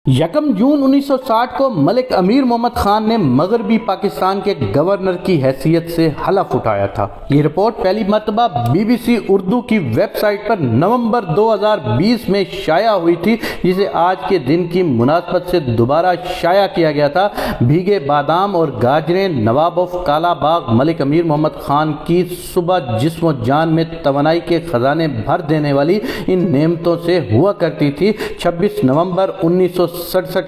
یکم جون 1960 کو ملک امیر محمد خان نے مغربی پاکستان کے گورنر کی حیثیت سے حلف اٹھایا تھا۔ یہ رپورٹ پہلی مرتبہ BBC اردو کی ویب سائٹ پر نومبر 2020 میں شائع ہوئی تھی، جسے آج کے دن کی مناسبت سے دوبارہ شائع کیا گیا تھا۔ بھیگے بادام اور گاجریں نواب آف کالا باغ ملک امیر محمد خان کی صبح جسم و جان میں توانائی کے خزانے بھر دینے والی ان نعمتوں سے ہوا کرتی تھی۔ 26 نومبر 1967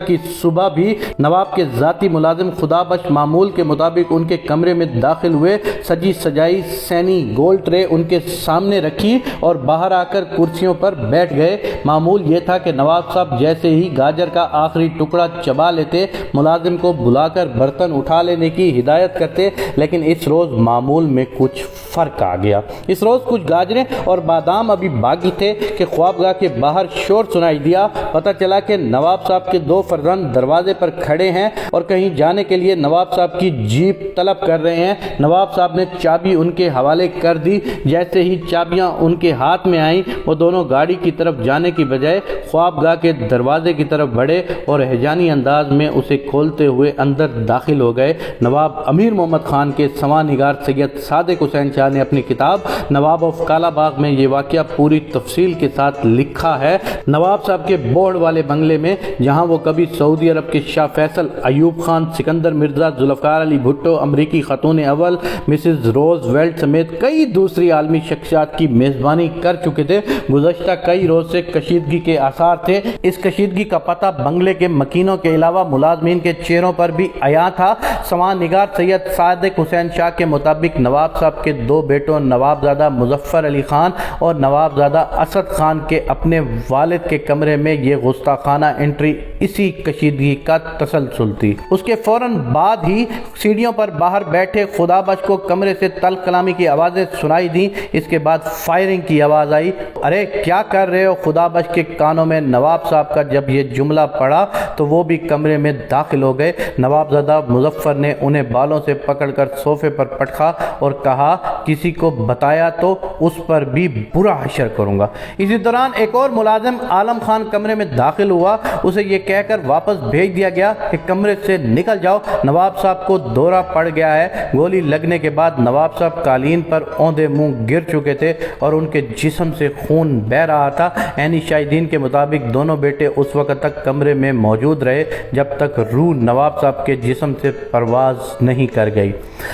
کی صبح بھی نواب کے ذاتی ملازم خدا بخش معمول کے مطابق ان کے کمرے میں داخل ہوئے۔ سجی سجائی سینی گول ٹرے ان کے سامنے رکھی اور باہر آ کر کرسیوں پر بیٹھ گئے۔ معمول یہ تھا کہ نواب صاحب جیسے ہی گاجر کا آخری ٹکڑا چبا لیتے، ملازم کو بلا کر برتن اٹھا لینے کی ہدایت کرتے، لیکن اس روز معمول میں کچھ فرق آ گیا۔ اس روز کچھ گاجریں اور بادام ابھی باقی تھے کہ خوابگاہ کے باہر شور سنائی دیا۔ پتہ چلا کہ نواب صاحب کے دو فرزند دروازے پر کھڑے ہیں اور کہیں جانے کے لیے نواب صاحب کی جیپ طلب کر رہے ہیں۔ نواب صاحب نے چابی ان کے حوالے کر دی۔ جیسے ہی چابیاں ان کے ہاتھ میں آئیں، وہ دونوں گاڑی کی طرف جانے کی بجائے خوابگاہ کے دروازے کی طرف بڑھے اور ہیجانی انداز میں اسے کھولتے ہوئے اندر داخل ہو گئے۔ نواب امیر محمد خان کے سماں نگار سید صادق حسین شاہ نے اپنی کتاب نواب آف کالا باغ میں یہ واقعہ پوری تفصیل کے ساتھ لکھا ہے۔ نواب صاحب کے بوڑ والے بنگلے میں، جہاں وہ کبھی سعودی عرب کے شاہ فیصل، ایوب خان، سکندر مرزا، ذوالفقار علی بھٹو، امریکی خاتون اول مسز روز ویلٹ سمیت کئی دوسری عالمی شخصیات کی میزبانی کر چکے تھے، گزشتہ کئی روز سے کشیدگی کے آثار تھے۔ اس کشیدگی کا پتہ بنگلے کے مکینوں کے علاوہ ملازمین کے چہروں پر بھی عیاں تھا۔ سماں نگار سید صادق حسین شاہ کے مطابق نواب صاحب کے دو بیٹوں نوابزادہ مظفر علی خان اور نوابزادہ اسد خان کے اپنے والد کے کمرے میں یہ گستاخانہ انٹری اسی کشیدگی کا تسلسل تھی۔ اس کے فوراً بعد ہی سیڑھیوں پر باہر بیٹھے خدا بخش کو کمرے سے تلخ کلامی کی آوازیں سنائی دیں۔ اس کے بعد فائرنگ کی آواز آئی۔ ارے کیا کر رہے ہو؟ خدا بخش کے کانوں میں نواب صاحب کا جب یہ جملہ پڑا تو وہ بھی کمرے میں داخل ہو گئے۔ نوابزادہ مظفر نے انہیں بالوں سے پکڑ کر صوفے پر پٹکا اور کہا، کسی کو بتایا تو اس پر بھی برا حشر کروں گا۔ اسی دوران ایک اور ملازم عالم خان کمرے میں داخل ہوا۔ اسے یہ کہہ کر واپس بھیج دیا گیا کہ کمرے سے نکل جاؤ، نواب صاحب کو دورہ پڑ گیا ہے۔ گولی لگنے کے بعد نواب صاحب قالین پر اوندے منہ گر چکے تھے اور ان کے جسم سے خون بہہ رہا تھا۔ عینی شاہدین کے مطابق دونوں بیٹے اس وقت تک کمرے میں موجود رہے جب تک روح نواب صاحب کے جسم سے پرواز نہیں کر گئی۔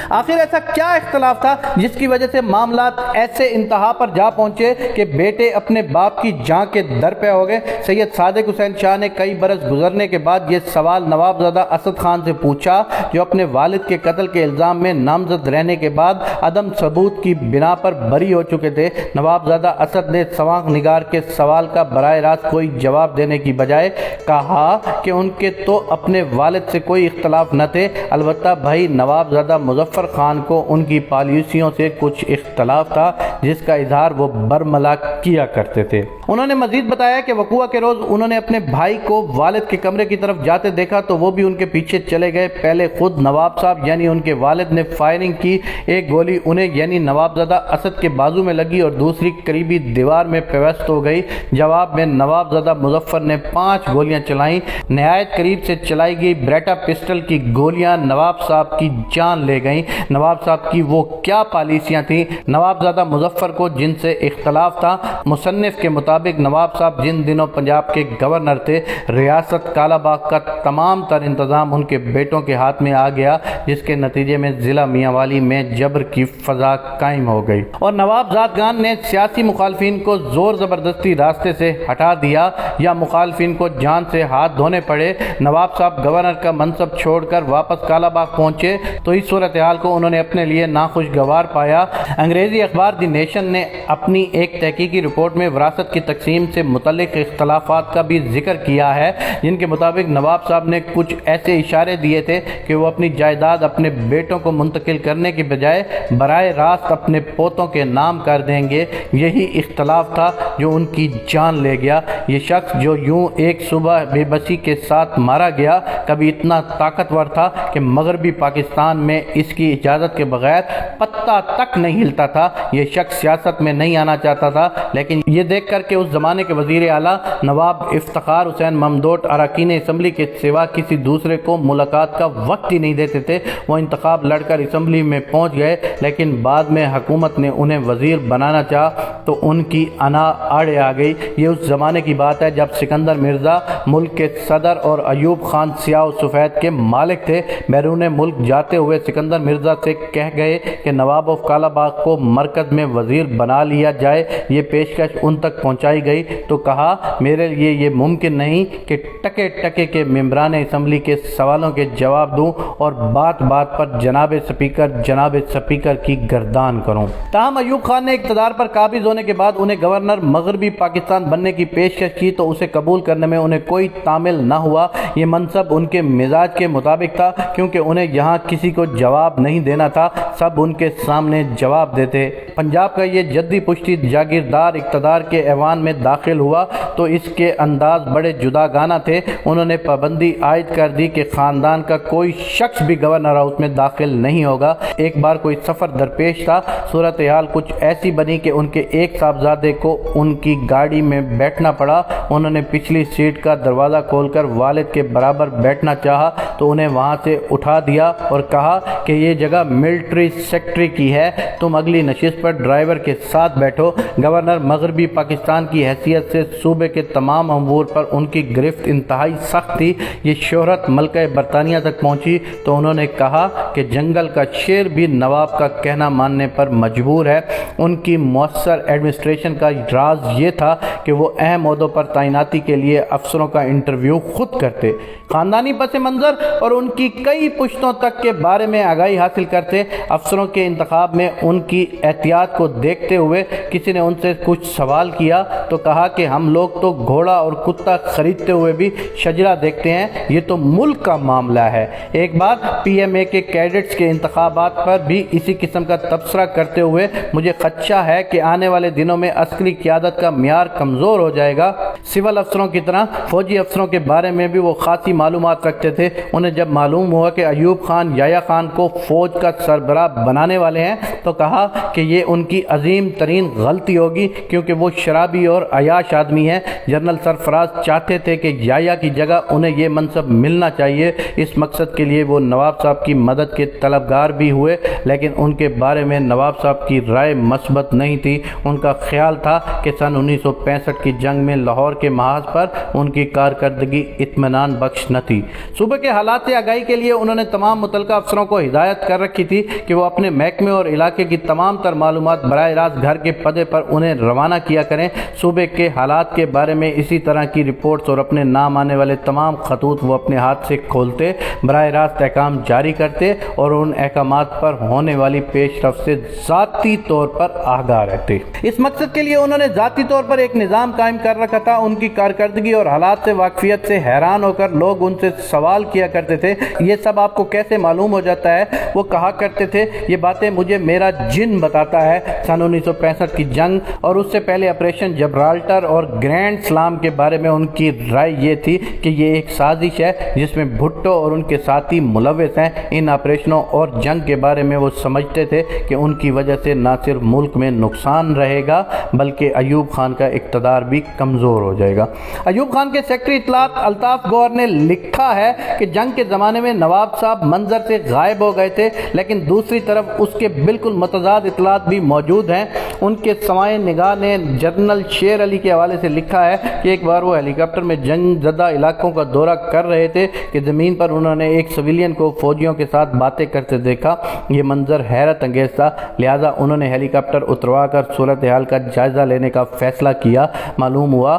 آخر ایسا کیا اختلاف تھا جس کی وجہ سے معاملات ایسے انتہا پر جا پہنچے کہ بیٹے اپنے باپ کی جان کے در پہ ہو گئے؟ سید صادق حسین شاہ نے کئی برس گزرنے کے بعد یہ سوال نوابزادہ اسد خان سے پوچھا، جو اپنے والد کے قتل کے الزام میں نامزد رہنے کے بعد عدم ثبوت کی بنا پر بری ہو چکے تھے۔ نوابزادہ اسد نے سماں نگار کے سوال کا براہ راست کوئی جواب دینے کی بجائے کہا کہ ان کے تو اپنے والد سے کوئی اختلاف نہ تھے، البتہ بھائی نوابزادہ مظفر خان کو ان کی پالیسیوں سے کچھ اختلاف تھا جس کا اظہار وہ برملا کیا کرتے تھے۔ انہوں نے مزید بتایا کہ وقوع کے روز انہوں نے اپنے بھائی کو والد کے کمرے کی طرف جاتے دیکھا تو وہ بھی ان کے پیچھے چلے گئے۔ پہلے خود نواب صاحب یعنی ان کے والد نے فائرنگ کی۔ ایک گولی انہیں یعنی نوابزادہ اسد کے بازو میں لگی اور دوسری قریبی دیوار میں پیوست ہو گئی۔ جواب میں نوابزادہ مظفر نے 5 گولیاں چلائیں۔ نہایت قریب سے چلائی گئی بریٹا پسٹل کی گولیاں نواب صاحب کی جان لے گئیں۔ نواب صاحب کی وہ کیا پالیسیاں تھیں؟ نوابزادہ مظفر کو جن سے اختلاف تھا، مصنف کے مطابق نواب صاحب جن دنوں پنجاب کے گورنر تھے، ریاست کالا باغ کا تمام تر انتظام ان کے بیٹوں کے ہاتھ میں آ گیا، جس کے نتیجے میں ضلع میاں والی میں جبر کی فضا قائم ہو گئی اور نواب زادگان نے سیاسی مخالفین کو زور زبردستی راستے سے ہٹا دیا یا مخالفین کو جان سے ہاتھ دھونے پڑے۔ نواب صاحب گورنر کا منصب چھوڑ کر واپس کالا باغ پہنچے تو اس صورتحال کو انہوں نے اپنے لیے ناخوشگوار پایا۔ انگریزی اخبار دی نیشن نے اپنی ایک تحقیقی رپورٹ میں وراثت کی تقسیم سے متعلق اختلافات کا بھی ذکر کیا ہے، جن کے مطابق نواب صاحب نے کچھ ایسے اشارے دیے تھے کہ وہ اپنی جائیداد اپنے بیٹوں کو منتقل کرنے کی بجائے براہ راست اپنے پوتوں کے نام کر دیں گے۔ یہی اختلاف تھا جو ان کی جان لے گیا۔ یہ شخص جو یوں ایک صبح بے بسی کے ساتھ مارا گیا، کبھی اتنا طاقتور تھا کہ مغربی پاکستان میں اس کی اجازت کے بغیر پتہ تک نہیں ہلتا تھا۔ یہ شخص سیاست میں نہیں آنا چاہتا تھا، لیکن یہ دیکھ کر کہ اس زمانے کے وزیر اعلیٰ نواب افتخار حسین ممدوٹ اراکین اسمبلی کے سوا کسی دوسرے کو ملاقات کا وقت ہی نہیں دیتے تھے، وہ انتخاب لڑ کر اسمبلی میں پہنچ گئے، لیکن بعد میں حکومت نے انہیں وزیر بنانا چاہا تو ان کی انا آڑے آ گئی۔ یہ اس زمانے کی بات ہے جب سکندر مرزا ملک کے صدر اور ایوب خان سیاہ و سفید کے مالک تھے۔ بیرون ملک جاتے ہوئے سکندر مرزا سے کہہ گئے کہ نواب آف کالا باغ کو مرکز میں وزیر بنا لیا جائے۔ یہ پیشکش ان تک پہنچائی گئی تو کہا میرے لیے یہ ممکن نہیں کہ ٹکے ٹکے کے ممبران اسمبلی کے سوالوں کے جواب دوں اور بات بات پر جناب سپیکر کی گردان کروں۔ تاہم ایوب خان نے اقتدار پر قابض ہونے کے بعد انہیں گورنر مغربی پاکستان بننے کی پیشکش کی تو اسے قبول کرنے میں انہیں کوئی تعمیل نہ ہوا۔ یہ منصب ان کے مزاج کے مطابق تھا، کیونکہ انہیں یہاں کسی کو جواب نہیں دینا تھا، سب ان کے سامنے جواب دیتے۔ پنجاب کا یہ جدی پشتی جاگیردار اقتدار کے ایوان میں داخل ہوا تو اس کے انداز بڑے جداگانہ تھے۔ انہوں نے پابندی عائد کر دی کہ خاندان کا کوئی شخص بھی گورنر ہاؤس میں داخل نہیں ہوگا۔ ایک بار کوئی سفر درپیش تھا، صورتحال کچھ ایسی بنی کہ ان کے ایک صاحبزادے کو ان کی گاڑی میں بیٹھنا پڑا۔ انہوں نے پچھلی سیٹ کا دروازہ کھول کر والد کے برابر بیٹھنا چاہا تو انہیں وہاں سے اٹھا دیا اور کہا کہ یہ جگہ ملٹری سیکٹری کی ہے، تم اگلی نشست پر ڈرائیور کے ساتھ بیٹھو۔ گورنر مغربی پاکستان کی حیثیت سے صوبے کے تمام امور پر ان کی گرفت انتہائی سخت تھی۔ یہ شہرت ملکہ برطانیہ تک پہنچی تو انہوں نے کہا کہ جنگل کا شیر بھی نواب کا کہنا ماننے پر مجبور ہے۔ ان کی مؤثر ایڈمنسٹریشن کا راز یہ تھا کہ وہ اہم عہدوں پر تعیناتی کے لیے افسروں کا انٹرویو خود کرتے، خاندانی پس منظر اور ان کی کئی پشتوں تک کے بارے میں آگاہی حاصل کرتے۔ افسروں کے انتخاب میں ان کی احتیاط کو دیکھتے ہوئے کسی نے ان سے کچھ سوال کیا تو کہا کہ ہم لوگ تو گھوڑا اور کتا خریدتے ہوئے بھی شجرہ دیکھتے ہیں، یہ تو ملک کا معاملہ ہے۔ ایک بار پی ایم اے کے کیڈٹس کے انتخابات پر بھی اسی قسم کا تبصرہ کرتے ہوئے مجھے خدشہ ہے کہ آنے والے دنوں میں عسکری قیادت کا معیار کمزور ہو جائے گا۔ سول افسروں کی طرح فوجی افسروں کے بارے میں بھی وہ خاصی معلومات رکھتے تھے۔ انہیں جب معلوم ہوا کہ ایوب خان یحییٰ خان کو فوج کا سربراہ بنانے والے ہیں تو کہا کہ یہ ان کی عظیم ترین غلطی ہوگی، کیونکہ وہ شرابی اور عیاش آدمی ہیں۔ جنرل سرفراز چاہتے تھے کہ یحییٰ کی جگہ انہیں یہ منصب ملنا چاہیے۔ اس مقصد کے لیے وہ نواب صاحب کی مدد کے طلبگار بھی ہوئے، لیکن ان کے بارے میں نواب صاحب کی رائے مثبت نہیں تھی۔ ان کا خیال تھا کہ سن 1965 کی جنگ میں لاہور کے محاذ پر ان کی کارکردگی اطمینان بخش نہ تھی۔ صوبے کے حالات سے آگاہی کے لیے انہوں نے تمام متعلقہ افسروں کو ہدایت کر رکھی تھی کہ وہ اپنے محکمے اور علاقے کی تمام تر معلومات براہ راست گھر کے پتے پر انہیں روانہ کیا کریں۔ صوبے کے حالات کے بارے میں اسی طرح کی رپورٹس اور اپنے نام آنے والے تمام خطوط وہ اپنے ہاتھ سے کھولتے، براہ راست احکام جاری کرتے اور ان احکامات پر ہونے والی پیش رفت سے ذاتی طور پر آگاہ رہتے۔ اس مقصد کے لیے انہوں نے ذاتی طور پر ایک نظام قائم کر رکھا تھا۔ ان کی کارکردگی اور حالات سے واقفیت سے حیران ہو کر لوگ ان سے سوال کیا کرتے تھے، یہ سب آپ کو کیسے معلوم ہو جاتا ہے؟ وہ کہا کرتے تھے یہ باتیں مجھے میرا جن بتاتا ہے۔ سن 1965 کی جنگ اور اس سے پہلے آپریشن جبرالٹر اور گرینڈ سلام کے بارے میں ان کی رائے یہ تھی کہ یہ ایک سازش ہے جس میں بھٹو اور ان کے ساتھی ملوث ہیں۔ ان آپریشنوں اور جنگ کے بارے میں وہ سمجھتے تھے کہ ان کی وجہ سے نہ صرف ملک میں نقصان رہے گا بلکہ ایوب خان کا اقتدار بھی کمزور ہو جائے گا۔ ایوب خان کے سیکرٹری اطلاعات الطاف گوہر نے لکھا ہے کہ جنگ کے زمانے میں نواب صاحب منظر سے غائب ہو گئے تھے، لیکن دوسری طرف اس کے بالکل متضاد اطلاعات بھی موجود ہیں۔ ان کے سوائے نگاہ نے جنرل شیر علی کے حوالے سے لکھا ہے کہ ایک بار وہ ہیلی کاپٹر میں جنگ زدہ علاقوں کا دورہ کر رہے تھے کہ زمین پر انہوں نے ایک سویلین کو فوجیوں کے ساتھ باتیں کرتے دیکھا۔ یہ منظر حیرت انگیز تھا، لہذا انہوں نے ہیلی کاپٹر اتروا کر صورتحال کا جائزہ لینے کا فیصلہ کیا۔ معلوم ہوا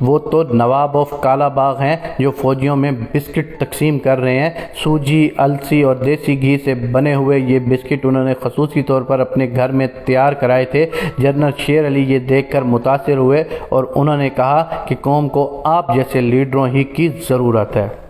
وہ تو نواب آف کالا باغ ہیں جو فوجیوں میں بسکٹ تقسیم کر رہے ہیں۔ سوجی، السی اور دیسی گھی سے بنے ہوئے یہ بسکٹ انہوں نے خصوصی طور پر اپنے گھر میں تیار کرائے تھے۔ جنرل شیر علی یہ دیکھ کر متاثر ہوئے اور انہوں نے کہا کہ قوم کو آپ جیسے لیڈروں ہی کی ضرورت ہے۔